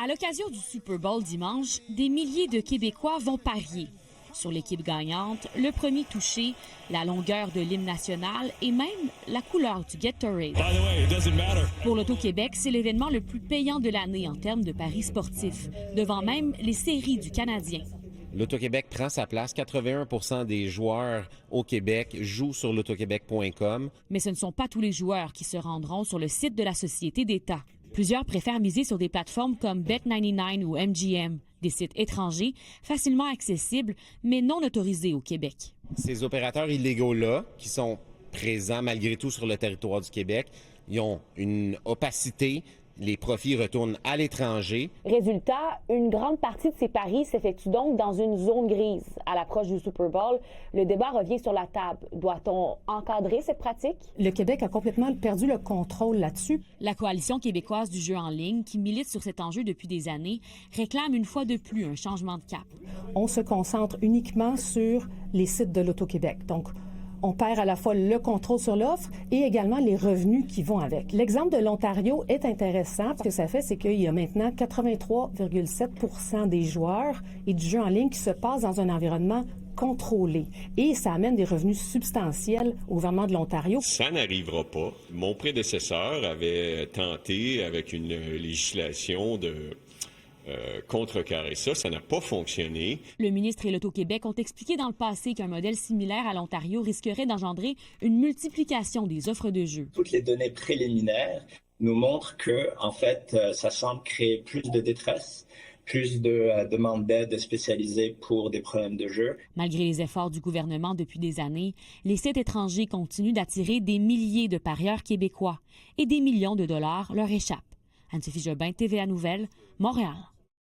À l'occasion du Super Bowl dimanche, des milliers de Québécois vont parier sur l'équipe gagnante, le premier touché, la longueur de l'hymne national et même la couleur du Gatorade. Pour l'Auto-Québec, c'est l'événement le plus payant de l'année en termes de paris sportifs, devant même les séries du Canadien. L'Auto-Québec prend sa place. 81% des joueurs au Québec jouent sur l'autoquebec.com. Mais ce ne sont pas tous les joueurs qui se rendront sur le site de la Société d'État. Plusieurs préfèrent miser sur des plateformes comme Bet99 ou MGM, des sites étrangers, facilement accessibles, mais non autorisés au Québec. Ces opérateurs illégaux-là, qui sont présents malgré tout sur le territoire du Québec, ils ont une opacité. Les profits retournent à l'étranger. Résultat, une grande partie de ces paris s'effectue donc dans une zone grise. À l'approche du Super Bowl, le débat revient sur la table. Doit-on encadrer cette pratique? Le Québec a complètement perdu le contrôle là-dessus. La Coalition québécoise du jeu en ligne, qui milite sur cet enjeu depuis des années, réclame une fois de plus un changement de cap. On se concentre uniquement sur les sites de l'Auto-Québec. Donc, on perd à la fois le contrôle sur l'offre et également les revenus qui vont avec. L'exemple de l'Ontario est intéressant. Ce que ça fait, c'est qu'il y a maintenant 83,7% des joueurs et du jeu en ligne qui se passent dans un environnement contrôlé. Et ça amène des revenus substantiels au gouvernement de l'Ontario. Ça n'arrivera pas. Mon prédécesseur avait tenté avec une législation de contrecarrer ça. Ça n'a pas fonctionné. Le ministre et l'Auto-Québec ont expliqué dans le passé qu'un modèle similaire à l'Ontario risquerait d'engendrer une multiplication des offres de jeux. Toutes les données préliminaires nous montrent que, en fait, ça semble créer plus de détresse, plus de demandes d'aide spécialisées pour des problèmes de jeu. Malgré les efforts du gouvernement depuis des années, les sites étrangers continuent d'attirer des milliers de parieurs québécois et des millions de dollars leur échappent. Anne-Sophie Jobin, TVA Nouvelles, Montréal.